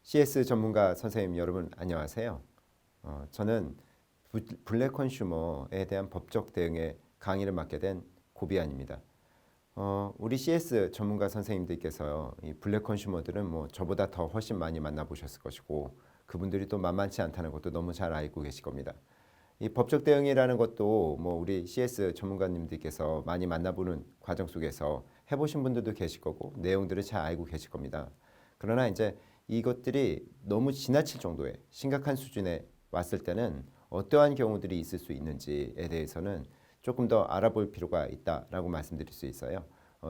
CS 전문가 선생님 여러분 안녕하세요. 저는 블랙 컨슈머에 대한 법적 대응에 강의를 맡게 된 고비안입니다. 우리 CS 전문가 선생님들께서 이 블랙 컨슈머들은 뭐 저보다 더 훨씬 많이 만나보셨을 것이고 그분들이 또 만만치 않다는 것도 너무 잘 알고 계실 겁니다. 이 법적 대응이라는 것도 뭐 우리 CS 전문가님들께서 많이 만나보는 과정 속에서 해보신 분들도 계실 거고 내용들을 잘 알고 계실 겁니다. 그러나 이제 이것들이 너무 지나칠 정도의 심각한 수준에 왔을 때는 어떠한 경우들이 있을 수 있는지에 대해서는 조금 더 알아볼 필요가 있다라고 말씀드릴 수 있어요.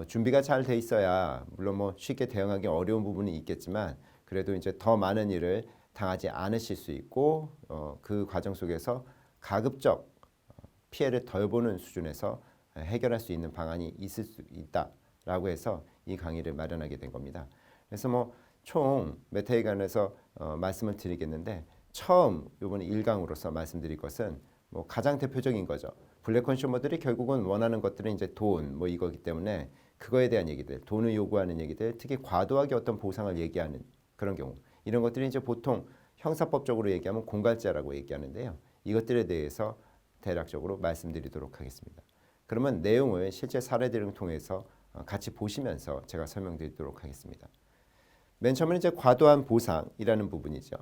준비가 잘 돼 있어야 물론 뭐 쉽게 대응하기 어려운 부분이 있겠지만 그래도 이제 더 많은 일을 당하지 않으실 수 있고 그 과정 속에서 가급적 피해를 덜 보는 수준에서 해결할 수 있는 방안이 있을 수 있다라고 해서 이 강의를 마련하게 된 겁니다. 그래서 뭐 총 몇 회에 관해서 말씀을 드리겠는데 처음 이번 1강으로서 말씀드릴 것은 뭐 가장 대표적인 거죠. 블랙 컨슈머들이 결국은 원하는 것들은 이제 돈 뭐 이거기 때문에 그거에 대한 얘기들, 돈을 요구하는 얘기들, 특히 과도하게 어떤 보상을 얘기하는 그런 경우 이런 것들이 이제 보통 형사법적으로 얘기하면 공갈죄라고 얘기하는데요. 이것들에 대해서 대략적으로 말씀드리도록 하겠습니다. 그러면 내용을 실제 사례들을 통해서 같이 보시면서 제가 설명드리도록 하겠습니다. 맨 처음에는 이제 과도한 보상이라는 부분이죠.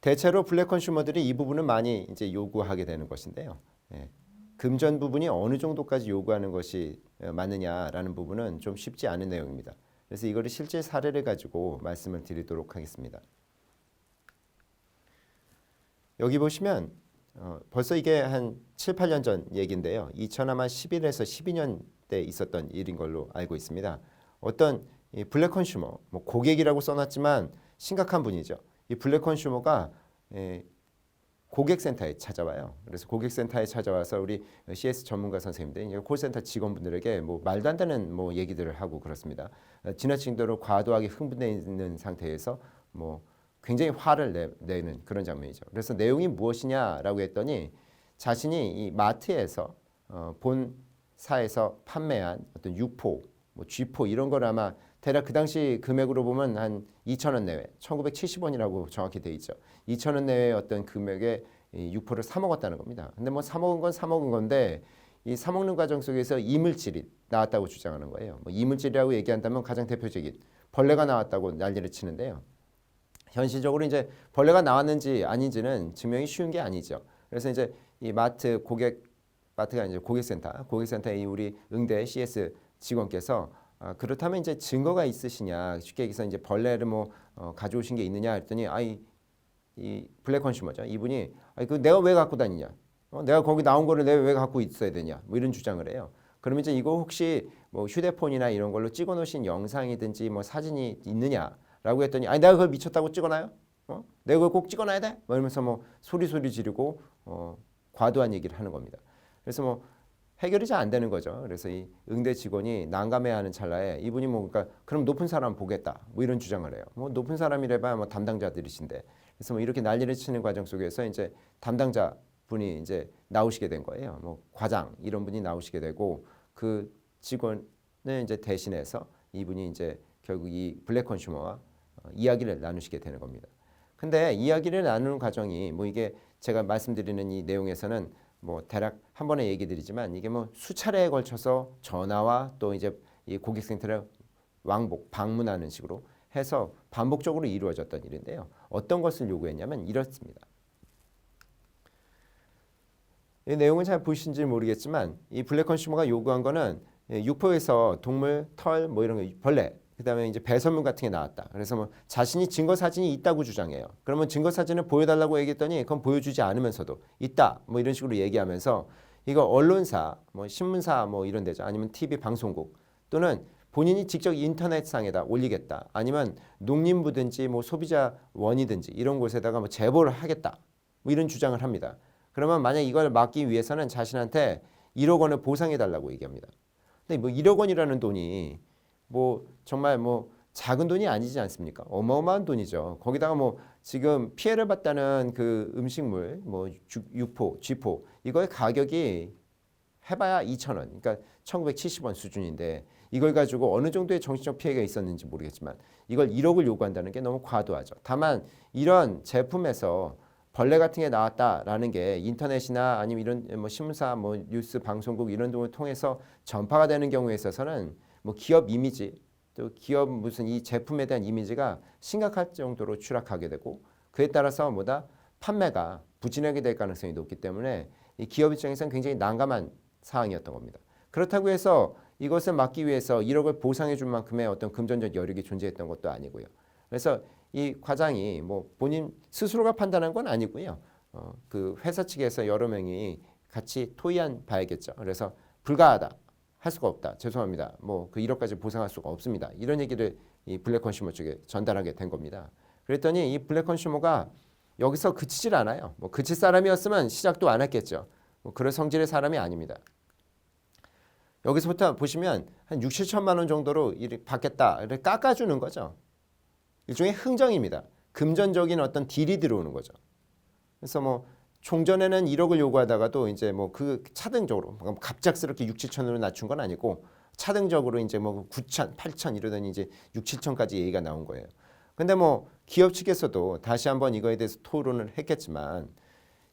대체로 블랙 컨슈머들이 이 부분을 많이 이제 요구하게 되는 것인데요. 금전 부분이 어느 정도까지 요구하는 것이 맞느냐라는 부분은 좀 쉽지 않은 내용입니다. 그래서 이거를 실제 사례를 가지고 말씀을 드리도록 하겠습니다. 여기 보시면 벌써 이게 한 7, 8년 전 얘기인데요. 2011에서 12년대 있었던 일인 걸로 알고 있습니다. 어떤 이 블랙 컨슈머, 뭐 고객이라고 써놨지만 심각한 분이죠. 이 블랙 컨슈머가 고객센터에 찾아와요. 그래서 고객센터에 찾아와서 우리 CS 전문가 선생님들, 콜센터 직원분들에게 뭐 말도 안 되는 뭐 얘기들을 하고 그렇습니다. 지나친 대로 과도하게 흥분되어 있는 상태에서 뭐 굉장히 화를 내는 그런 장면이죠. 그래서 내용이 무엇이냐라고 했더니 자신이 이 마트에서 본사에서 판매한 어떤 유포, 뭐 쥐포 이런 걸 아마 대략 그 당시 금액으로 보면 한 2,000원 내외, 1970원이라고 정확히 돼 있죠. 2,000원 내외의 어떤 금액의 이 유포를 사 먹었다는 겁니다. 근데 뭐 사 먹은 건 사 먹은 건데 이 사 먹는 과정 속에서 이물질이 나왔다고 주장하는 거예요. 뭐 이물질이라고 얘기한다면 가장 대표적인 벌레가 나왔다고 난리를 치는데요. 현실적으로 이제 벌레가 나왔는지 아닌지는 증명이 쉬운 게 아니죠. 그래서 이제 이 마트가 이제 고객센터에 우리 응대 CS 직원께서 그렇다면 이제 증거가 있으시냐, 쉽게 얘기해서 이제 벌레를 뭐 가져오신 게 있느냐 했더니 이 블랙 컨슈머죠. 이분이 그 내가 왜 갖고 다니냐, 내가 거기 나온 거를 내가 왜 갖고 있어야 되냐, 뭐 이런 주장을 해요. 그러면 이제 이거 혹시 뭐 휴대폰이나 이런 걸로 찍어놓으신 영상이든지 뭐 사진이 있느냐라고 했더니 내가 그걸 미쳤다고 찍어놔요? 내가 그걸 꼭 찍어놔야 돼? 뭐 이러면서 뭐 소리 지르고 과도한 얘기를 하는 겁니다. 그래서 뭐 해결이 잘 안 되는 거죠. 그래서 이 응대 직원이 난감해하는 찰나에 이분이 뭐 그러니까 그럼 높은 사람 보겠다 뭐 이런 주장을 해요. 뭐 높은 사람이래봐야 뭐 담당자들이신데 그래서 뭐 이렇게 난리를 치는 과정 속에서 이제 담당자 분이 이제 나오시게 된 거예요. 뭐 과장 이런 분이 나오시게 되고 그 직원을 이제 대신해서 이분이 이제 결국 이 블랙 컨슈머와 이야기를 나누시게 되는 겁니다. 근데 이야기를 나누는 과정이 뭐 이게 제가 말씀드리는 이 내용에서는 뭐 대략 한 번에 얘기 드리지만 이게 뭐 수차례에 걸쳐서 전화와 또 이제 이 고객센터를 방문하는 식으로 해서 반복적으로 이루어졌던 일인데요. 어떤 것을 요구했냐면 이렇습니다. 이 내용은 잘 보시는지 모르겠지만 이 블랙 컨슈머가 요구한 거는 유포에서 동물, 털, 뭐 이런 거, 벌레, 그다음에 이제 배설물 같은 게 나왔다. 그래서 뭐 자신이 증거 사진이 있다고 주장해요. 그러면 증거 사진을 보여달라고 얘기했더니 그건 보여주지 않으면서도 있다. 뭐 이런 식으로 얘기하면서 이거 언론사, 뭐 신문사 뭐 이런 데죠. 아니면 TV 방송국 또는 본인이 직접 인터넷상에다 올리겠다. 아니면 농림부든지 뭐 소비자원이든지 이런 곳에다가 뭐 제보를 하겠다. 뭐 이런 주장을 합니다. 그러면 만약 이걸 막기 위해서는 자신한테 1억 원을 보상해 달라고 얘기합니다. 근데 뭐 1억 원이라는 돈이 뭐 정말 뭐 작은 돈이 아니지 않습니까? 어마어마한 돈이죠. 거기다가 뭐 지금 피해를 봤다는 그 음식물, 뭐 유포, 쥐포 이거의 가격이 해봐야 2,000원, 그러니까 1,970원 수준인데 이걸 가지고 어느 정도의 정신적 피해가 있었는지 모르겠지만 이걸 1억을 요구한다는 게 너무 과도하죠. 다만 이런 제품에서 벌레 같은 게 나왔다라는 게 인터넷이나 아니면 이런 뭐 신문사, 뭐 뉴스, 방송국 이런 등을 통해서 전파가 되는 경우에 있어서는 뭐 기업 이미지 또 기업 무슨 이 제품에 대한 이미지가 심각할 정도로 추락하게 되고 그에 따라서 뭐다 판매가 부진하게 될 가능성이 높기 때문에 이 기업 입장에서는 굉장히 난감한 사항이었던 겁니다. 그렇다고 해서 이것을 막기 위해서 1억을 보상해 줄 만큼의 어떤 금전적 여력이 존재했던 것도 아니고요. 그래서 이 과장이 뭐 본인 스스로가 판단한 건 아니고요. 그 회사 측에서 여러 명이 같이 토의한 바이겠죠. 그래서 불가하다. 할 수가 없다. 죄송합니다. 뭐 그 1억까지 보상할 수가 없습니다. 이런 얘기를 이 블랙 컨슈머 쪽에 전달하게 된 겁니다. 그랬더니 이 블랙 컨슈머가 여기서 그치질 않아요. 뭐 그칠 사람이었으면 시작도 안 했겠죠. 뭐 그런 성질의 사람이 아닙니다. 여기서부터 보시면 한 6, 7천만 원 정도로 받겠다를 깎아주는 거죠. 일종의 흥정입니다. 금전적인 어떤 딜이 들어오는 거죠. 그래서 뭐 총전에는 1억을 요구하다가도 이제 뭐 그 차등적으로 갑작스럽게 6, 7천으로 낮춘 건 아니고 차등적으로 이제 뭐 9천, 8천 이러더니 이제 6, 7천까지 얘기가 나온 거예요. 근데 뭐 기업 측에서도 다시 한번 이거에 대해서 토론을 했겠지만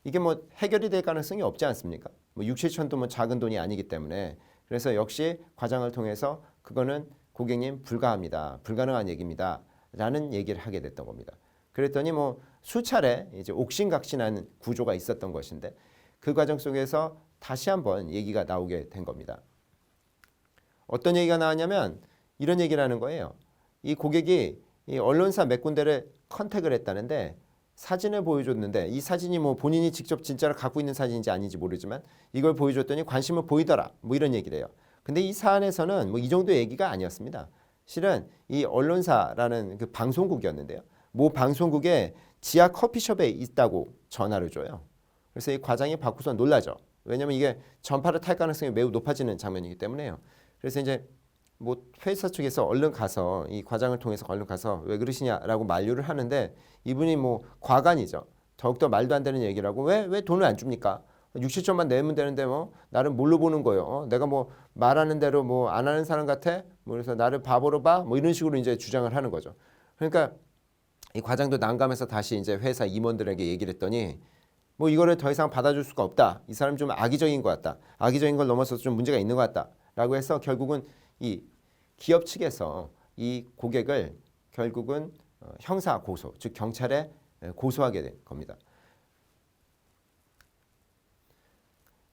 이게 뭐 해결이 될 가능성이 없지 않습니까? 뭐 6, 7천도 뭐 작은 돈이 아니기 때문에 그래서 역시 과장을 통해서 그거는 고객님 불가합니다. 불가능한 얘기입니다. 라는 얘기를 하게 됐던 겁니다. 그랬더니 뭐 수차례 이제 옥신각신한 구조가 있었던 것인데 그 과정 속에서 다시 한번 얘기가 나오게 된 겁니다. 어떤 얘기가 나왔냐면 이런 얘기를 하는 거예요. 이 고객이 이 언론사 몇 군데를 컨택을 했다는데 사진을 보여줬는데 이 사진이 뭐 본인이 직접 진짜로 갖고 있는 사진인지 아닌지 모르지만 이걸 보여줬더니 관심을 보이더라. 뭐 이런 얘기를 해요. 근데 이 사안에서는 뭐 이 정도 얘기가 아니었습니다. 실은 이 언론사라는 그 방송국이었는데요. 모 방송국에 지하 커피숍에 있다고 전화를 줘요. 그래서 이 과장이 받고서 놀라죠. 왜냐하면 이게 전파를 탈 가능성이 매우 높아지는 장면이기 때문에요. 그래서 이제 뭐 회사 측에서 얼른 가서 이 과장을 통해서 얼른 가서 왜 그러시냐라고 만류를 하는데 이분이 뭐 과간이죠. 더욱더 말도 안 되는 얘기를 하고 왜 돈을 안 줍니까? 6, 7천만 내면 되는데 뭐 나를 뭘로 보는 거예요? 내가 뭐 말하는 대로 뭐 안 하는 사람 같아? 뭐 그래서 나를 바보로 봐? 뭐 이런 식으로 이제 주장을 하는 거죠. 그러니까 이 과장도 난감해서 다시 이제 회사 임원들에게 얘기를 했더니 뭐 이거를 더 이상 받아줄 수가 없다. 이 사람 좀 악의적인 것 같다. 악의적인 걸 넘어서서 좀 문제가 있는 것 같다. 라고 해서 결국은 이 기업 측에서 이 고객을 결국은 형사 고소, 즉 경찰에 고소하게 된 겁니다.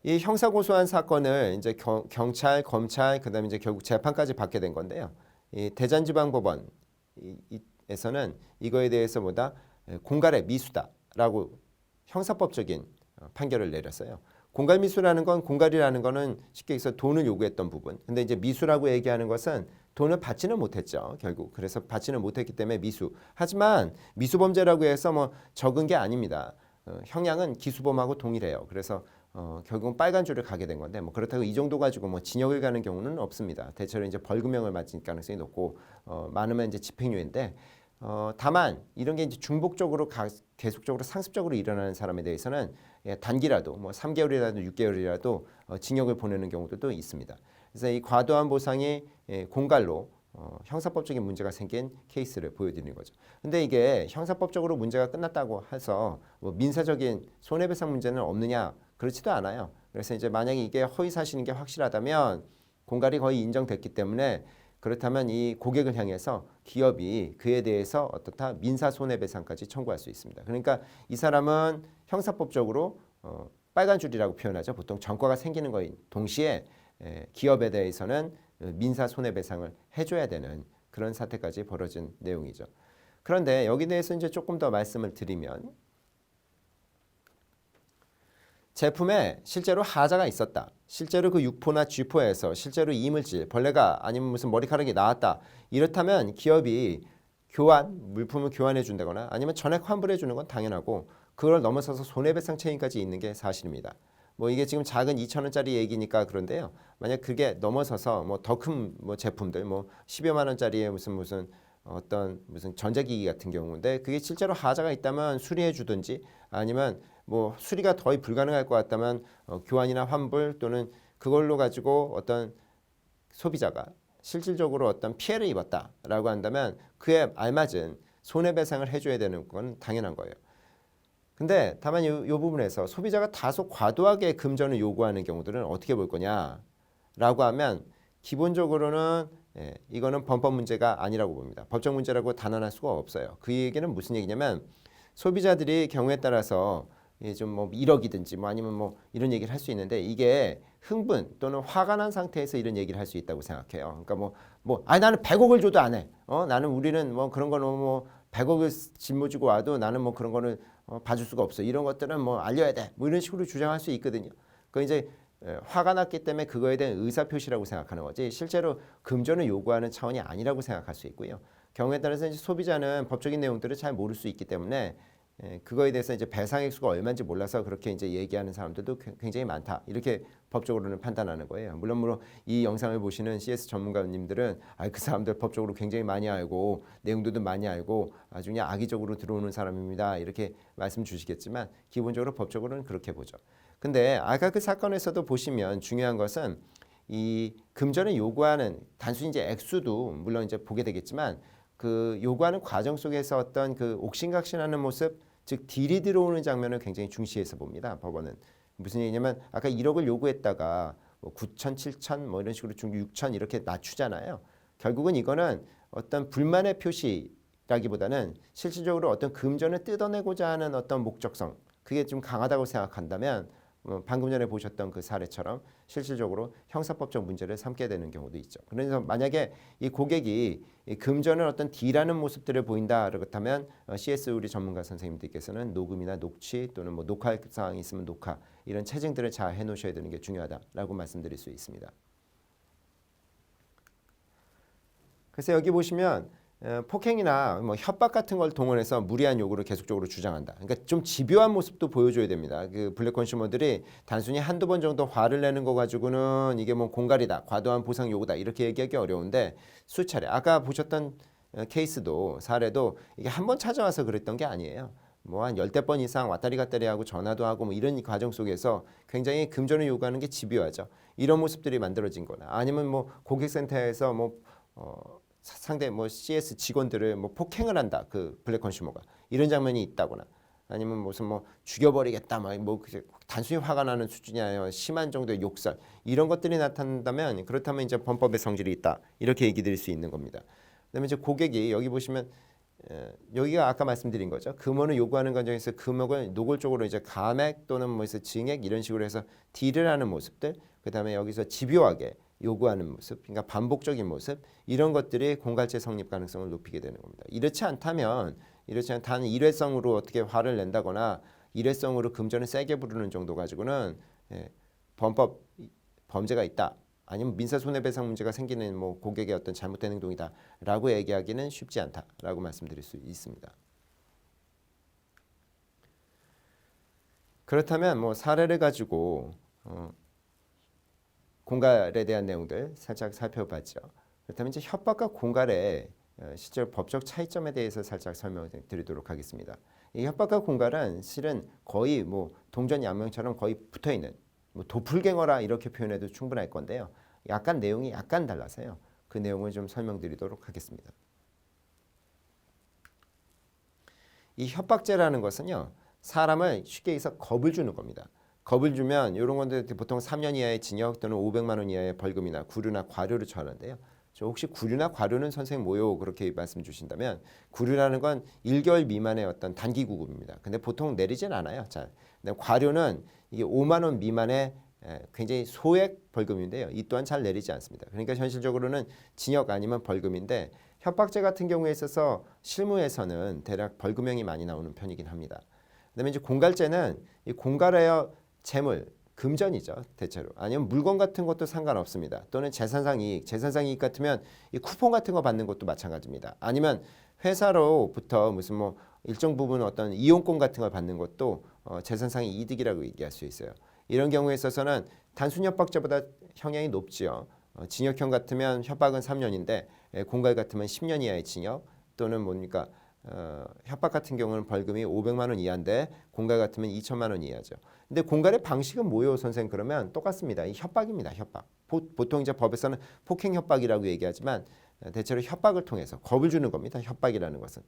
이 형사 고소한 사건을 이제 경찰, 검찰, 그다음에 이제 결국 재판까지 받게 된 건데요. 이 대전지방법원에서는 이거에 대해서 보다 공갈의 미수다라고 형사법적인 판결을 내렸어요. 공갈 미수라는 건 공갈이라는 거는 쉽게 해서 돈을 요구했던 부분. 근데 이제 미수라고 얘기하는 것은 돈을 받지는 못했죠. 결국 그래서 받지는 못했기 때문에 미수. 하지만 미수범죄라고 해서 뭐 적은 게 아닙니다. 형량은 기수범하고 동일해요. 그래서 결국은 빨간 줄을 가게 된 건데 뭐 그렇다고 이 정도 가지고 뭐 징역을 가는 경우는 없습니다. 대체로 이제 벌금형을 맞을 가능성이 높고 많으면 이제 집행유예인데 다만 이런 게 이제 중복적으로 계속적으로 상습적으로 일어나는 사람에 대해서는 단기라도 뭐 3개월이라도 6개월이라도 징역을 보내는 경우도 있습니다. 그래서 이 과도한 보상이 공갈로 형사법적인 문제가 생긴 케이스를 보여드리는 거죠. 근데 이게 형사법적으로 문제가 끝났다고 해서 뭐 민사적인 손해배상 문제는 없느냐? 그렇지도 않아요. 그래서 이제 만약에 이게 허위 사실인 게 확실하다면 공갈이 거의 인정됐기 때문에 그렇다면 이 고객을 향해서 기업이 그에 대해서 어떻다 민사 손해배상까지 청구할 수 있습니다. 그러니까 이 사람은 형사법적으로 빨간 줄이라고 표현하죠. 보통 전과가 생기는 거인 동시에 기업에 대해서는 민사 손해배상을 해줘야 되는 그런 사태까지 벌어진 내용이죠. 그런데 여기 대해서 이제 조금 더 말씀을 드리면 제품에 실제로 하자가 있었다. 실제로 그 육포나 쥐포에서 실제로 이물질, 벌레가 아니면 무슨 머리카락이 나왔다. 이렇다면 기업이 물품을 교환해 준다거나 아니면 전액 환불해 주는 건 당연하고 그걸 넘어서서 손해배상 책임까지 있는 게 사실입니다. 뭐 이게 지금 작은 2,000원짜리 얘기니까 그런데요. 만약 그게 넘어서서 뭐 더 큰 뭐 제품들 뭐 10여만 원짜리의 무슨 어떤 무슨 전자기기 같은 경우인데 그게 실제로 하자가 있다면 수리해 주든지 아니면 뭐 수리가 거의 불가능할 것 같다면 교환이나 환불 또는 그걸로 가지고 어떤 소비자가 실질적으로 어떤 피해를 입었다라고 한다면 그에 알맞은 손해배상을 해줘야 되는 건 당연한 거예요. 근데 다만 이 부분에서 소비자가 다소 과도하게 금전을 요구하는 경우들은 어떻게 볼 거냐라고 하면 기본적으로는 이거는 범법 문제가 아니라고 봅니다. 법적 문제라고 단언할 수가 없어요. 그 얘기는 무슨 얘기냐면 소비자들이 경우에 따라서 좀 뭐 1억이든지 뭐 아니면 뭐 이런 얘기를 할 수 있는데 이게 흥분 또는 화가 난 상태에서 이런 얘기를 할 수 있다고 생각해요. 그러니까 아니 나는 100억을 줘도 안 해. 나는 우리는 뭐 그런 거는 뭐 100억을 짊어지고 와도 나는 뭐 그런 거는 봐줄 수가 없어. 이런 것들은 뭐 알려야 돼. 뭐 이런 식으로 주장할 수 있거든요. 그 이제 화가 났기 때문에 그거에 대한 의사 표시라고 생각하는 거지. 실제로 금전을 요구하는 차원이 아니라고 생각할 수 있고요. 경우에 따라서 이제 소비자는 법적인 내용들을 잘 모를 수 있기 때문에 그거에 대해서 이제 배상 액수가 얼마인지 몰라서 그렇게 이제 얘기하는 사람들도 굉장히 많다. 이렇게 법적으로는 판단하는 거예요. 물론 이 영상을 보시는 CS 전문가님들은 그 사람들 법적으로 굉장히 많이 알고 내용들도 많이 알고 아주 그냥 악의적으로 들어오는 사람입니다. 이렇게 말씀 주시겠지만 기본적으로 법적으로는 그렇게 보죠. 근데 아까 그 사건에서도 보시면 중요한 것은 이 금전을 요구하는 단순히 이제 액수도 물론 이제 보게 되겠지만 그 요구하는 과정 속에서 어떤 그 옥신각신하는 모습, 즉 딜이 들어오는 장면을 굉장히 중시해서 봅니다. 법원은 무슨 얘기냐면 아까 1억을 요구했다가 뭐 9천, 7천 뭐 이런 식으로 6천 이렇게 낮추잖아요. 결국은 이거는 어떤 불만의 표시라기보다는 실질적으로 어떤 금전을 뜯어내고자 하는 어떤 목적성 그게 좀 강하다고 생각한다면 방금 전에 보셨던 그 사례처럼 실질적으로 형사법적 문제를 삼게 되는 경우도 있죠. 그래서 만약에 이 고객이 이 금전을 어떤 D라는 모습들을 보인다 그렇다면 CS 우리 전문가 선생님들께서는 녹음이나 녹취 또는 뭐 녹화 사항이 있으면 녹화 이런 체증들을 잘 해놓으셔야 되는 게 중요하다라고 말씀드릴 수 있습니다. 그래서 여기 보시면 폭행이나 뭐 협박 같은 걸 동원해서 무리한 요구를 계속적으로 주장한다. 그러니까 좀 집요한 모습도 보여줘야 됩니다. 그 블랙 컨슈머들이 단순히 한두 번 정도 화를 내는 거 가지고는 이게 뭐 공갈이다, 과도한 보상 요구다 이렇게 얘기하기 어려운데 수차례 아까 보셨던 케이스도 사례도 이게 한 번 찾아와서 그랬던 게 아니에요. 뭐 한 10대 번 이상 왔다리 갔다리 하고 전화도 하고 뭐 이런 과정 속에서 굉장히 금전을 요구하는 게 집요하죠. 이런 모습들이 만들어진 거나 아니면 뭐 고객센터에서 상대 뭐 CS 직원들을 뭐 폭행을 한다. 그 블랙 컨슈머가 이런 장면이 있다거나 아니면 무슨 뭐 죽여버리겠다 뭐 단순히 화가 나는 수준이 아니라 심한 정도의 욕설 이런 것들이 나타난다면 그렇다면 이제 범법의 성질이 있다. 이렇게 얘기 드릴 수 있는 겁니다. 그다음에 이제 고객이 여기 보시면 여기가 아까 말씀드린 거죠. 금원을 요구하는 과정에서 금액을 노골적으로 이제 감액 또는 뭐 증액 이런 식으로 해서 딜을 하는 모습들 그다음에 여기서 집요하게 요구하는 모습, 그러니까 반복적인 모습 이런 것들이 공갈죄 성립 가능성을 높이게 되는 겁니다. 이렇지 않다면 단 일회성으로 어떻게 화를 낸다거나 일회성으로 금전을 세게 부르는 정도 가지고는 범죄가 있다. 아니면 민사손해배상 문제가 생기는 뭐 고객의 어떤 잘못된 행동이다라고 얘기하기는 쉽지 않다라고 말씀드릴 수 있습니다. 그렇다면 뭐 사례를 가지고 공갈에 대한 내용들 살짝 살펴봤죠. 그렇다면 이제 협박과 공갈의 실제 법적 차이점에 대해서 살짝 설명드리도록 하겠습니다. 이 협박과 공갈은 실은 거의 뭐 동전양면처럼 거의 붙어있는 뭐 도플갱어라 이렇게 표현해도 충분할 건데요. 약간 내용이 약간 달라서요. 그 내용을 좀 설명드리도록 하겠습니다. 이 협박죄라는 것은요. 사람을 쉽게 해서 겁을 주는 겁니다. 겁을 주면 이런 건데 보통 3년 이하의 징역 또는 500만 원 이하의 벌금이나 구류나 과료를 처하는데요. 저 혹시 구류나 과료는 선생님 뭐요? 그렇게 말씀 주신다면 구류라는 건 1개월 미만의 어떤 단기 구금입니다. 근데 보통 내리진 않아요. 자, 근데 과료는 이게 5만 원 미만의 굉장히 소액 벌금인데요. 이 또한 잘 내리지 않습니다. 그러니까 현실적으로는 징역 아니면 벌금인데 협박죄 같은 경우에 있어서 실무에서는 대략 벌금형이 많이 나오는 편이긴 합니다. 그다음에 이제 공갈죄는 이 공갈하여 재물, 금전이죠. 대체로. 아니면 물건 같은 것도 상관없습니다. 또는 재산상 이익, 재산상 이익 같으면 이 쿠폰 같은 거 받는 것도 마찬가지입니다. 아니면 회사로부터 무슨 뭐 일정 부분 어떤 이용권 같은 걸 받는 것도 재산상의 이득이라고 얘기할 수 있어요. 이런 경우에 있어서는 단순 협박죄보다 형량이 높지요. 징역형 같으면 협박은 3년인데 공갈 같으면 10년 이하의 징역 또는 뭡니까 협박 같은 경우는 벌금이 500만 원 이하인데 공갈 같으면 2천만 원 이하죠. 근데 공갈의 방식은 뭐요, 선생? 그러면 똑같습니다. 이 협박입니다. 협박. 보통 이제 법에서는 폭행 협박이라고 얘기하지만 대체로 협박을 통해서 겁을 주는 겁니다. 협박이라는 것은.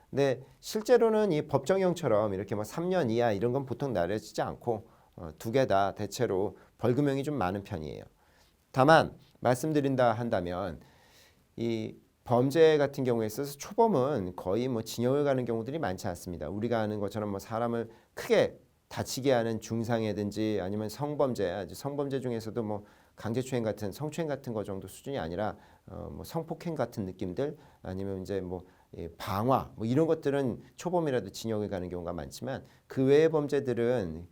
근데 실제로는 이 법정형처럼 이렇게 뭐 3년 이하 이런 건 보통 나려지지 않고 두 개 다 대체로 벌금형이 좀 많은 편이에요. 다만 말씀드린다 한다면 이 범죄 같은 경우에 있어서 초범은 거의 뭐 징역을 가는 경우들이 많지 않습니다. 우리가 아는 것처럼 뭐 사람을 크게 다치게 하는 중상해든지 아니면 성범죄, 성범죄 중에서도 뭐 강제추행 같은 성추행 같은 거 정도 수준이 아니라 뭐 성폭행 같은 느낌들 아니면 이제 뭐 방화 뭐 이런 것들은 초범이라도 징역을 가는 경우가 많지만 그 외의 범죄들은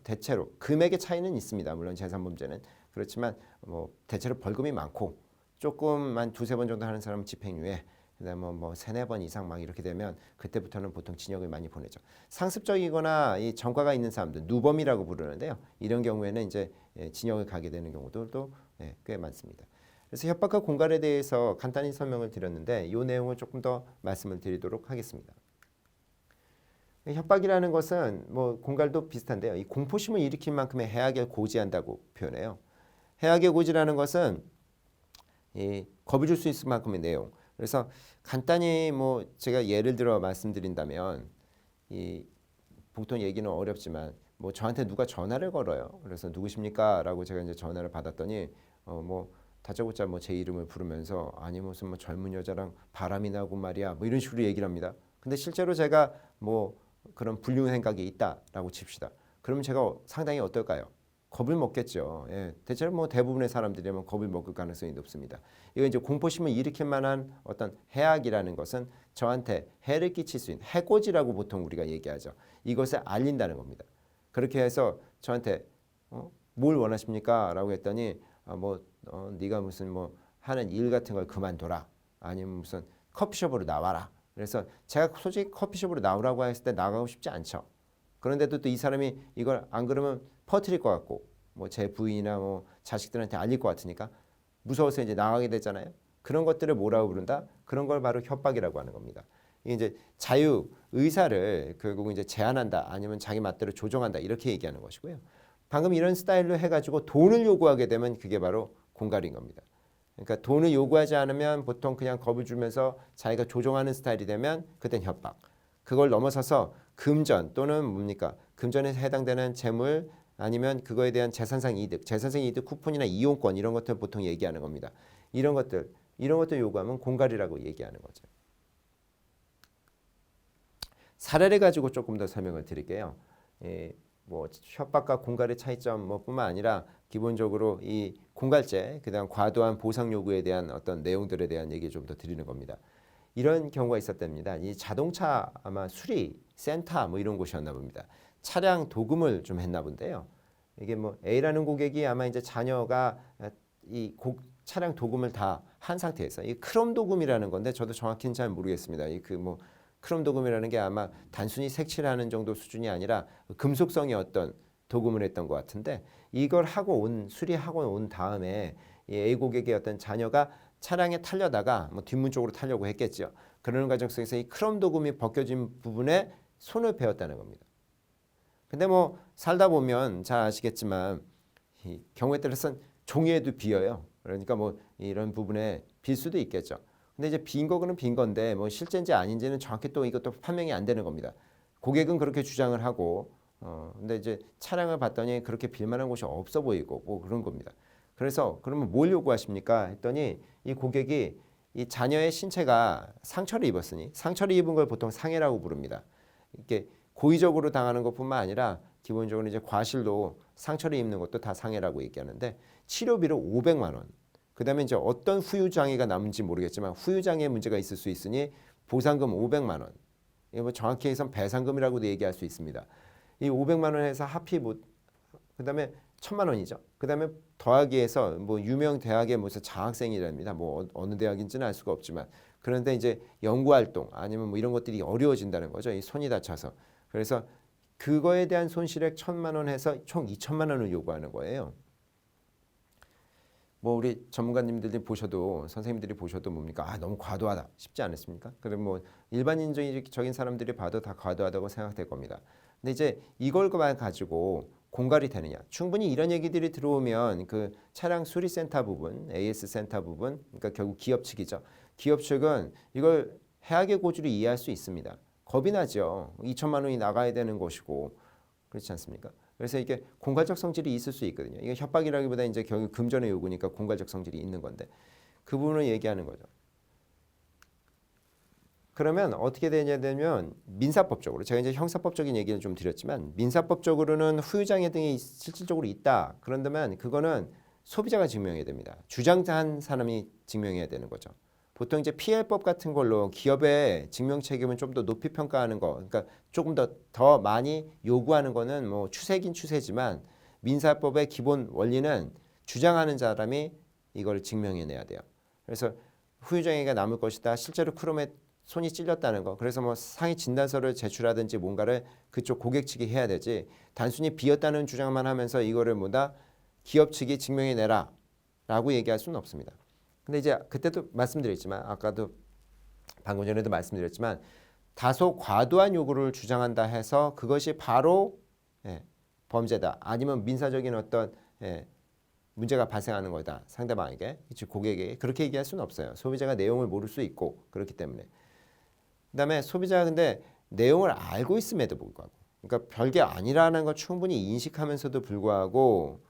대체로 금액의 차이는 있습니다. 물론 재산범죄는 그렇지만 뭐 대체로 벌금이 많고 조금 한 두세 번 정도 하는 사람은 집행유예 그다음에 뭐 세네 번 이상 막 이렇게 되면 그때부터는 보통 징역을 많이 보내죠. 상습적이거나 이 전과가 있는 사람들 누범이라고 부르는데요. 이런 경우에는 이제 징역을 가게 되는 경우들도 꽤 많습니다. 그래서 협박과 공갈에 대해서 간단히 설명을 드렸는데 이 내용을 조금 더 말씀을 드리도록 하겠습니다. 협박이라는 것은 뭐 공갈도 비슷한데요. 이 공포심을 일으킬 만큼의 해악을 고지한다고 표현해요. 해악의 고지라는 것은 이 겁을 줄 수 있을 만큼의 내용. 그래서 간단히 뭐 제가 예를 들어 말씀드린다면 이 보통 얘기는 어렵지만 뭐 저한테 누가 전화를 걸어요. 그래서 누구십니까?라고 제가 이제 전화를 받았더니 뭐 다짜고짜 뭐 제 이름을 부르면서 아니 무슨 뭐 젊은 여자랑 바람이 나고 말이야 뭐 이런 식으로 얘기를 합니다. 근데 실제로 제가 뭐 그런 불륜 행각이 있다라고 칩시다. 그러면 제가 상당히 어떨까요? 겁을 먹겠죠. 대체로 뭐 대부분의 사람들이면 겁을 먹을 가능성이 높습니다. 이거 이제 공포심을 일으킬 만한 어떤 해악이라는 것은 저한테 해를 끼칠 수 있는 해코지라고 보통 우리가 얘기하죠. 이것을 알린다는 겁니다. 그렇게 해서 저한테 뭘 원하십니까? 라고 했더니 네가 무슨 뭐 하는 일 같은 걸 그만둬라. 아니면 무슨 커피숍으로 나와라. 그래서 제가 솔직히 커피숍으로 나오라고 했을 때 나가고 싶지 않죠. 그런데도 또 이 사람이 이걸 안 그러면 퍼뜨릴 것 같고 뭐 제 부인이나 뭐 자식들한테 알릴 것 같으니까 무서워서 이제 나가게 되잖아요. 그런 것들을 뭐라고 부른다? 그런 걸 바로 협박이라고 하는 겁니다. 이게 이제 자유 의사를 결국 이제 제한한다 아니면 자기 맛대로 조정한다 이렇게 얘기하는 것이고요. 방금 이런 스타일로 해가지고 돈을 요구하게 되면 그게 바로 공갈인 겁니다. 그러니까 돈을 요구하지 않으면 보통 그냥 겁을 주면서 자기가 조종하는 스타일이 되면 그땐 협박. 그걸 넘어서서 금전 또는 뭡니까? 금전에 해당되는 재물 아니면 그거에 대한 재산상 이득, 재산상 이득 쿠폰이나 이용권 이런 것들 보통 얘기하는 겁니다. 이런 것들 요구하면 공갈이라고 얘기하는 거죠. 사례를 가지고 조금 더 설명을 드릴게요. 뭐 협박과 공갈의 차이점 뿐만 아니라 기본적으로 이 공갈죄 그다음 과도한 보상 요구에 대한 어떤 내용들에 대한 얘기 좀 더 드리는 겁니다. 이런 경우가 있었답니다. 이 자동차 아마 수리 센터 뭐 이런 곳이었나 봅니다. 차량 도금을 좀 했나 본데요. 이게 뭐 A라는 고객이 아마 이제 자녀가 차량 도금을 다 한 상태에서 이 크롬 도금이라는 건데 저도 정확히는 잘 모르겠습니다. 이 크롬 도금이라는 게 아마 단순히 색칠하는 정도 수준이 아니라 금속성의 어떤 도금을 했던 것 같은데 이걸 수리하고 온 다음에 이 A 고객의 어떤 자녀가 차량에 타려다가 뭐 뒷문 쪽으로 타려고 했겠죠. 그러는 과정 속에서 이 크롬 도금이 벗겨진 부분에 손을 베었다는 겁니다. 근데 뭐 살다 보면 잘 아시겠지만 이 경우에 따라서는 종이에도 비어요. 그러니까 뭐 이런 부분에 빌 수도 있겠죠. 근데 이제 빈 거는 빈 건데 뭐 실제인지 아닌지는 정확히 또 이것도 판명이 안 되는 겁니다. 고객은 그렇게 주장을 하고 근데 이제 차량을 봤더니 그렇게 빌 만한 곳이 없어 보이고 뭐 그런 겁니다. 그래서 그러면 뭘 요구하십니까? 했더니 이 고객이 이 자녀의 신체가 상처를 입었으니 상처를 입은 걸 보통 상해라고 부릅니다. 이렇게 고의적으로 당하는 것뿐만 아니라 기본적으로 이제 과실로 상처를 입는 것도 다 상해라고 얘기하는데 치료비로 500만 원. 그다음에 이제 어떤 후유 장애가 남은지 모르겠지만 후유 장애 문제가 있을 수 있으니 보상금 500만 원. 이거 뭐 정확히 해서 배상금이라고도 얘기할 수 있습니다. 이 500만 원에서 합의 그다음에 1,000만 원이죠. 그다음에 더하기 해서 뭐 유명 대학의 무슨 장학생이랍니다. 뭐 어느 대학인지는 알 수가 없지만 그런데 이제 연구 활동 아니면 뭐 이런 것들이 어려워진다는 거죠. 이 손이 다쳐서. 그래서 그거에 대한 손실액 1,000만 원 해서 총 2천만 원을 요구하는 거예요. 뭐 우리 전문가님들이 보셔도 선생님들이 보셔도 뭡니까? 아, 너무 과도하다 싶지 않습니까? 그럼 뭐 일반인적인 사람들이 봐도 다 과도하다고 생각될 겁니다. 근데 이제 이걸 가지고 공갈이 되느냐? 충분히 이런 얘기들이 들어오면 그 차량 수리센터 부분, AS 센터 부분, 그러니까 결국 기업 측이죠. 기업 측은 이걸 해악의 고지로 이해할 수 있습니다. 겁이 나죠. 2천만 원이 나가야 되는 것이고 그렇지 않습니까? 그래서 이게 공갈적 성질이 있을 수 있거든요. 이게 협박이라기보다 이제 결국 금전의 요구니까 공갈적 성질이 있는 건데 그 부분을 얘기하는 거죠. 그러면 어떻게 되냐면 민사법적으로 제가 이제 형사법적인 얘기를 좀 드렸지만 민사법적으로는 후유장애 등이 실질적으로 있다. 그런다면 그거는 소비자가 증명해야 됩니다. 주장한 사람이 증명해야 되는 거죠. 보통 이제 피해법 같은 걸로 기업의 증명 책임은 좀 더 높이 평가하는 거, 그러니까 조금 더 많이 요구하는 거는 뭐 추세긴 추세지만 민사법의 기본 원리는 주장하는 사람이 이걸 증명해내야 돼요. 그래서 후유장애가 남을 것이다. 실제로 크롬에 손이 찔렸다는 거. 그래서 뭐 상해 진단서를 제출하든지 뭔가를 그쪽 고객 측이 해야 되지. 단순히 비었다는 주장만 하면서 이거를 뭐다 기업 측이 증명해내라라고 얘기할 수는 없습니다. 근데 이제 그때도 말씀드렸지만 아까도 방금 전에도 말씀드렸지만 다소 과도한 요구를 주장한다 해서 그것이 바로 범죄다. 아니면 민사적인 어떤 문제가 발생하는 거다. 상대방에게, 즉 고객에게 그렇게 얘기할 수는 없어요. 소비자가 내용을 모를 수 있고 그렇기 때문에. 그다음에 소비자가 근데 내용을 알고 있음에도 불구하고, 그러니까 별게 아니라는 걸 충분히 인식하면서도 불구하고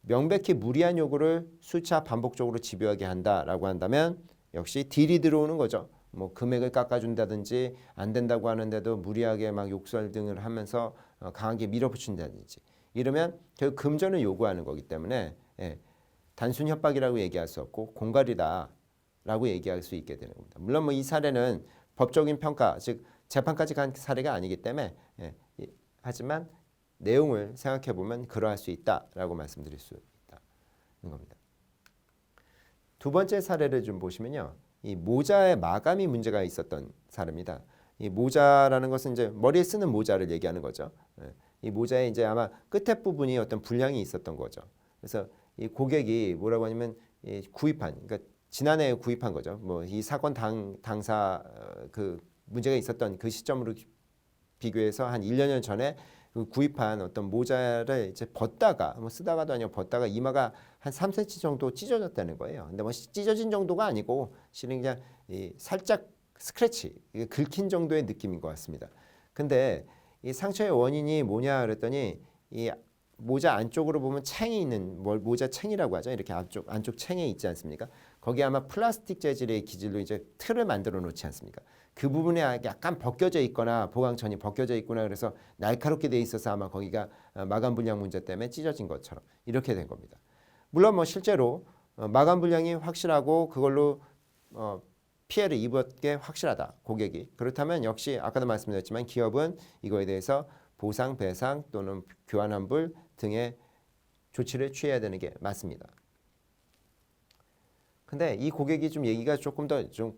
명백히 무리한 요구를 수차 반복적으로 집요하게 한다라고 한다면 역시 딜이 들어오는 거죠. 뭐 금액을 깎아준다든지 안 된다고 하는데도 무리하게 막 욕설 등을 하면서 강하게 밀어붙인다든지 이러면 결국 금전을 요구하는 거기 때문에 단순 협박이라고 얘기할 수 없고 공갈이다라고 얘기할 수 있게 되는 겁니다. 물론 뭐 이 사례는 법적인 평가, 즉 재판까지 간 사례가 아니기 때문에 하지만 내용을 생각해 보면 그러할 수 있다라고 말씀드릴 수 있다는 겁니다. 두 번째 사례를 좀 보시면요, 이 모자의 마감이 문제가 있었던 사례입니다. 이 모자라는 것은 이제 머리에 쓰는 모자를 얘기하는 거죠. 이 모자에 이제 아마 끝에 부분이 어떤 불량이 있었던 거죠. 그래서 이 고객이 뭐라고 하냐면 이 구입한, 그러니까 지난해 구입한 거죠. 뭐 이 사건 당사 그 문제가 있었던 그 시점으로 비교해서 한 1년 전에 그 구입한 어떤 모자를 이제 벗다가 뭐 쓰다가도 아니고 벗다가 이마가 한 3cm 정도 찢어졌다는 거예요. 근데 뭐 찢어진 정도가 아니고 실은 그냥 이 살짝 스크래치, 긁힌 정도의 느낌인 것 같습니다. 근데 이 상처의 원인이 뭐냐 그랬더니 이 모자 안쪽으로 보면 챙이 있는 모자 챙이라고 하죠. 이렇게 안쪽 챙에 있지 않습니까? 거기에 아마 플라스틱 재질의 기질로 이제 틀을 만들어 놓지 않습니까? 그 부분에 약간 벗겨져 있거나 보강천이 벗겨져 있구나 그래서 날카롭게 돼 있어서 아마 거기가 마감 불량 문제 때문에 찢어진 것처럼 이렇게 된 겁니다. 물론 뭐 실제로 마감 불량이 확실하고 그걸로 피해를 입었 게 확실하다 고객이. 그렇다면 역시 아까도 말씀드렸지만 기업은 이거에 대해서 보상, 배상 또는 교환 환불 등의 조치를 취해야 되는 게 맞습니다. 근데 이 고객이 좀 얘기가 조금 더 좀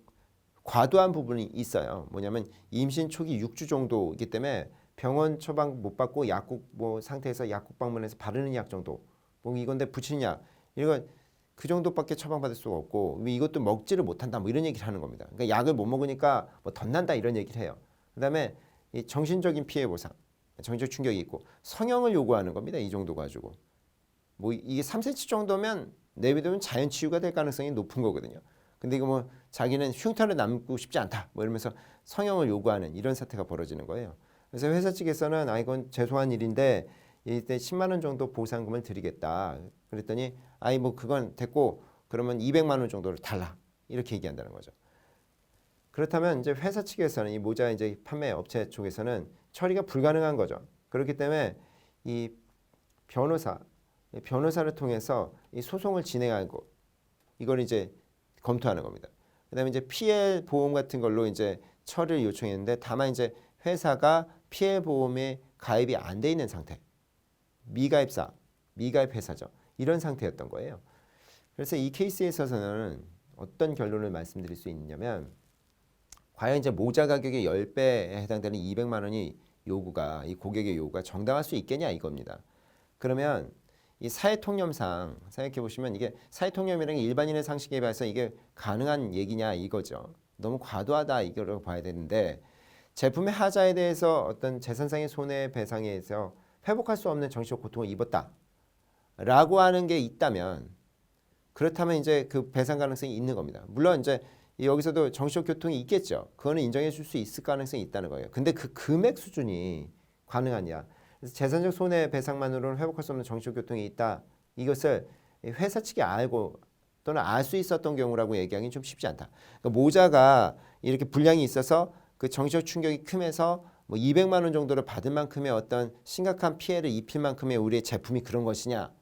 과도한 부분이 있어요. 뭐냐면 임신 초기 6주 정도이기 때문에 병원 처방 못 받고 약국 뭐 상태에서 약국 방문해서 바르는 약 정도 뭐 이건데 붙이는 약 이거 그 정도밖에 처방받을 수가 없고 이것도 먹지를 못한다 뭐 이런 얘기를 하는 겁니다. 그러니까 약을 못 먹으니까 뭐 덧난다 이런 얘기를 해요. 그다음에 이 정신적인 피해 보상, 정신적 충격이 있고 성형을 요구하는 겁니다. 이 정도 가지고 뭐 이게 3cm 정도면 내비두면 자연 치유가 될 가능성이 높은 거거든요. 근데 이거 뭐 자기는 흉터를 남고 싶지 않다 뭐 이러면서 성형을 요구하는 이런 사태가 벌어지는 거예요. 그래서 회사 측에서는 이건 죄송한 일인데 이때 10만 원 정도 보상금을 드리겠다. 그랬더니 뭐 그건 됐고 그러면 200만 원 정도를 달라 이렇게 얘기한다는 거죠. 그렇다면 이제 회사 측에서는 이 모자 이제 판매 업체 쪽에서는 처리가 불가능한 거죠. 그렇기 때문에 이 변호사를 통해서 이 소송을 진행하고 이걸 이제 검토하는 겁니다. 그다음에 이제 피해 보험 같은 걸로 이제 처리를 요청했는데 다만 이제 회사가 피해 보험에 가입이 안 돼 있는 상태, 미가입사 미가입 회사죠. 이런 상태였던 거예요. 그래서 이 케이스에 있어서는 어떤 결론을 말씀드릴 수 있냐면 과연 이제 모자 가격의 10배에 해당되는 200만 원이 요구가 이 고객의 요구가 정당할 수 있겠냐 이겁니다. 그러면 이 사회통념상 생각해 보시면 이게 사회통념이라는 게 일반인의 상식에 비해서 이게 가능한 얘기냐 이거죠. 너무 과도하다 이거를 봐야 되는데 제품의 하자에 대해서 어떤 재산상의 손해배상에 의해서 회복할 수 없는 정신적 고통을 입었다라고 하는 게 있다면 그렇다면 이제 그 배상 가능성이 있는 겁니다. 물론 이제 여기서도 정신적 고통이 있겠죠. 그거는 인정해 줄 수 있을 가능성이 있다는 거예요. 근데 그 금액 수준이 가능하냐? 그래서 재산적 손해배상만으로는 회복할 수 없는 정신적 고통이 있다. 이것을 회사 측이 알고 또는 알 수 있었던 경우라고 얘기하기는 좀 쉽지 않다. 그러니까 모자가 이렇게 불량이 있어서 그 정신적 충격이 크면서 뭐 200만 원 정도를 받을 만큼의 어떤 심각한 피해를 입힐 만큼의 우리의 제품이 그런 것이냐?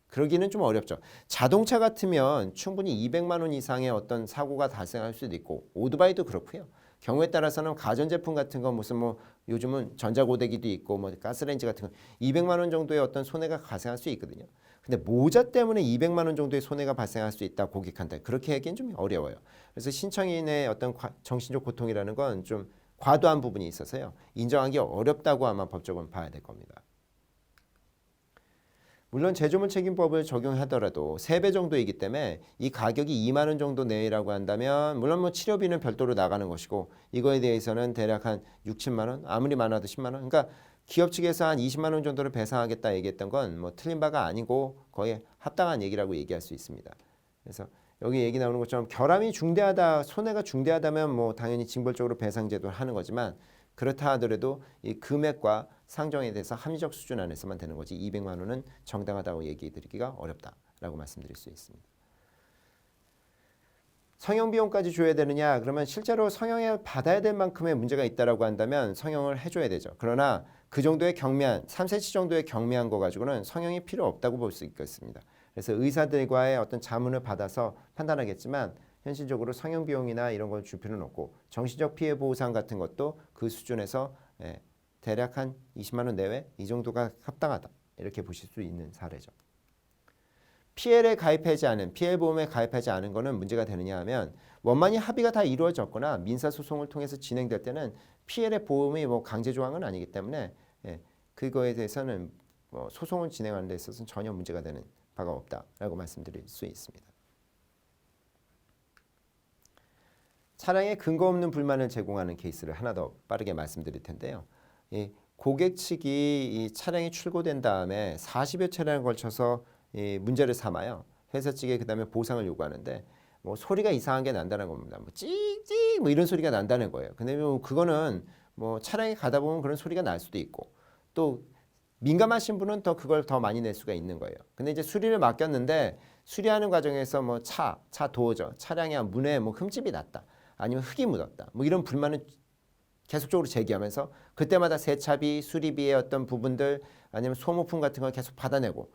그러기는 좀 어렵죠. 자동차 같으면 충분히 200만 원 이상의 어떤 사고가 발생할 수도 있고 오토바이도 그렇고요. 경우에 따라서는 가전제품 같은 거 무슨 뭐 요즘은 전자고데기도 있고 뭐 가스레인지 같은 거 200만 원 정도의 어떤 손해가 발생할 수 있거든요. 근데 모자 때문에 200만 원 정도의 손해가 발생할 수 있다 고객한테 그렇게 하기엔 좀 어려워요. 그래서 신청인의 어떤 정신적 고통이라는 건 좀 과도한 부분이 있어서요. 인정하기 어렵다고 아마 법적으로 봐야 될 겁니다. 물론 제조물 책임법을 적용하더라도 3배 정도이기 때문에 이 가격이 2만 원 정도 내외라고 한다면 물론 뭐 치료비는 별도로 나가는 것이고 이거에 대해서는 대략 한 6, 7만 원 아무리 많아도 10만 원 그러니까 기업 측에서 한 20만 원 정도를 배상하겠다 얘기했던 건 뭐 틀린 바가 아니고 거의 합당한 얘기라고 얘기할 수 있습니다. 그래서 여기 얘기 나오는 것처럼 결함이 중대하다 손해가 중대하다면 뭐 당연히 징벌적으로 배상 제도를 하는 거지만 그렇다 하더라도 이 금액과 상정에 대해서 합리적 수준 안에서만 되는 거지 200만 원은 정당하다고 얘기해 드리기가 어렵다라고 말씀드릴 수 있습니다. 성형 비용까지 줘야 되느냐? 그러면 실제로 성형을 받아야 될 만큼의 문제가 있다라고 한다면 성형을 해줘야 되죠. 그러나 그 정도의 경미한 3cm 정도의 경미한 거 가지고는 성형이 필요 없다고 볼 수 있겠습니다. 그래서 의사들과의 어떤 자문을 받아서 판단하겠지만 현실적으로 성형 비용이나 이런 걸 줄 필요는 없고 정신적 피해 보상 같은 것도 그 수준에서 대략 한 20만 원 내외 이 정도가 합당하다 이렇게 보실 수 있는 사례죠. PL에 가입하지 않은 PL보험에 가입하지 않은 거는 문제가 되느냐 하면 원만히 합의가 다 이루어졌거나 민사소송을 통해서 진행될 때는 PL의 보험이 뭐 강제 조항은 아니기 때문에 그거에 대해서는 뭐 소송을 진행하는 데 있어서는 전혀 문제가 되는 바가 없다라고 말씀드릴 수 있습니다. 차량에 근거 없는 불만을 제공하는 케이스를 하나 더 빠르게 말씀드릴 텐데요. 이 고객 측이 이 차량이 출고된 다음에 40여 차례에 걸쳐서 이 문제를 삼아요. 회사 측에 그다음에 보상을 요구하는데 뭐 소리가 이상한 게 난다는 겁니다. 뭐 찌익찌익 뭐 이런 소리가 난다는 거예요. 근데 뭐 그거는 뭐 차량에 가다 보면 그런 소리가 날 수도 있고 또 민감하신 분은 더 그걸 더 많이 낼 수가 있는 거예요. 근데 이제 수리를 맡겼는데 수리하는 과정에서 뭐 차 도어죠. 차량의 문에 뭐 흠집이 났다. 아니면 흙이 묻었다. 뭐 이런 불만을 계속적으로 제기하면서 그때마다 세차비, 수리비의 어떤 부분들 아니면 소모품 같은 걸 계속 받아내고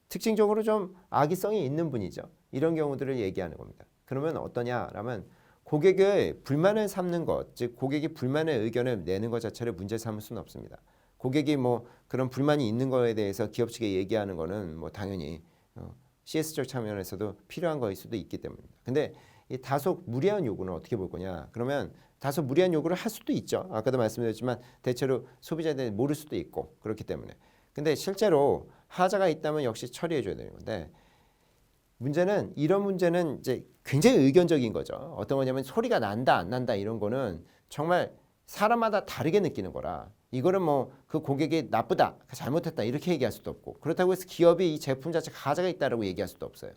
특징적으로 좀 악의성이 있는 분이죠. 이런 경우들을 얘기하는 겁니다. 그러면 어떠냐라면 고객의 불만을 삼는 것, 즉 고객이 불만의 의견을 내는 것 자체를 문제 삼을 수는 없습니다. 고객이 뭐 그런 불만이 있는 거에 대해서 기업 측에 얘기하는 거는 뭐 당연히 CS적 측면에서도 필요한 거일 수도 있기 때문입니다. 근데 이 다소 무리한 요구는 어떻게 볼 거냐? 그러면 다소 무리한 요구를 할 수도 있죠. 아까도 말씀드렸지만 대체로 소비자들이 모를 수도 있고 그렇기 때문에. 근데 실제로 하자가 있다면 역시 처리해 줘야 되는 건데 문제는 이런 문제는 이제 굉장히 의견적인 거죠. 어떤 거냐면 소리가 난다 안 난다 이런 거는 정말 사람마다 다르게 느끼는 거라 이거는 뭐 그 고객이 나쁘다 잘못했다 이렇게 얘기할 수도 없고 그렇다고 해서 기업이 이 제품 자체가 하자가 있다라고 얘기할 수도 없어요.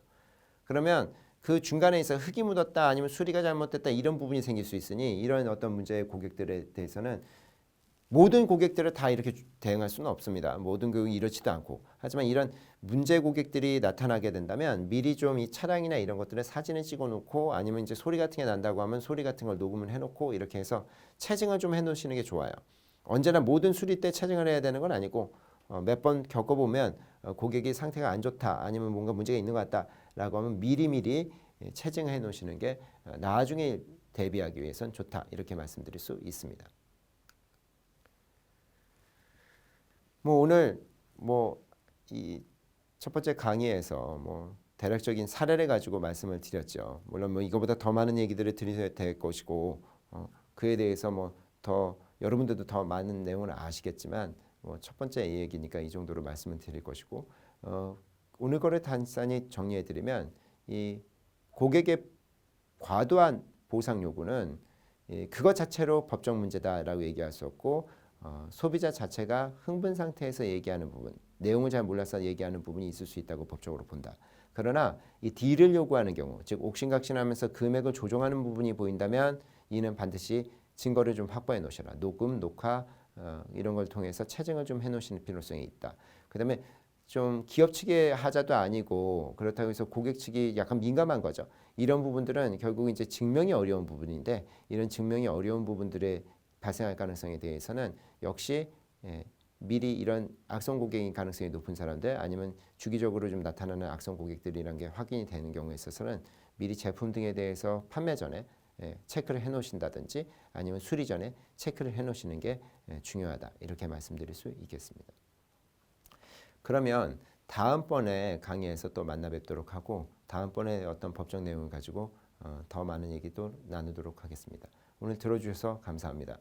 그러면 그 중간에 있어 흙이 묻었다 아니면 수리가 잘못됐다 이런 부분이 생길 수 있으니 이런 어떤 문제의 고객들에 대해서는 모든 고객들을 다 이렇게 대응할 수는 없습니다. 모든 고객이 이렇지도 않고 하지만 이런 문제 고객들이 나타나게 된다면 미리 좀 이 차량이나 이런 것들을 사진을 찍어 놓고 아니면 이제 소리 같은 게 난다고 하면 소리 같은 걸 녹음을 해놓고 이렇게 해서 체증을 좀 해놓으시는 게 좋아요. 언제나 모든 수리 때 체증을 해야 되는 건 아니고 몇 번 겪어보면 고객이 상태가 안 좋다 아니면 뭔가 문제가 있는 것 같다라고 하면 미리미리 체증해 놓으시는 게 나중에 대비하기 위해선 좋다 이렇게 말씀드릴 수 있습니다. 뭐 오늘 뭐 이 첫 번째 강의에서 뭐 대략적인 사례를 가지고 말씀을 드렸죠. 물론 뭐 이거보다 더 많은 얘기들을 드려야 될 것이고 그에 대해서 뭐 더 여러분들도 더 많은 내용을 아시겠지만 뭐 첫 번째 얘기니까 이 정도로 말씀을 드릴 것이고 오늘 거를 단순히 정리해 드리면 이 고객의 과도한 보상 요구는 그것 자체로 법적 문제다라고 얘기할 수 없고 소비자 자체가 흥분 상태에서 얘기하는 부분, 내용을 잘 몰라서 얘기하는 부분이 있을 수 있다고 법적으로 본다. 그러나 이 딜을 요구하는 경우, 즉 옥신각신하면서 금액을 조정하는 부분이 보인다면 이는 반드시 증거를 좀 확보해 놓으셔라. 녹음, 녹화 이런 걸 통해서 체증을 좀 해놓으시는 필요성이 있다. 그다음에 좀 기업 측의 하자도 아니고 그렇다고 해서 고객 측이 약간 민감한 거죠. 이런 부분들은 결국 이제 증명이 어려운 부분인데 이런 증명이 어려운 부분들에 발생할 가능성에 대해서는 역시 미리 이런 악성 고객인 가능성이 높은 사람들 아니면 주기적으로 좀 나타나는 악성 고객들이란 게 확인이 되는 경우에 있어서는 미리 제품 등에 대해서 판매 전에 체크를 해 놓으신다든지 아니면 수리 전에 체크를 해 놓으시는 게 중요하다. 이렇게 말씀드릴 수 있겠습니다. 그러면 다음번에 강의에서 또 만나 뵙도록 하고 다음번에 어떤 법적 내용을 가지고 더 많은 얘기도 나누도록 하겠습니다. 오늘 들어주셔서 감사합니다.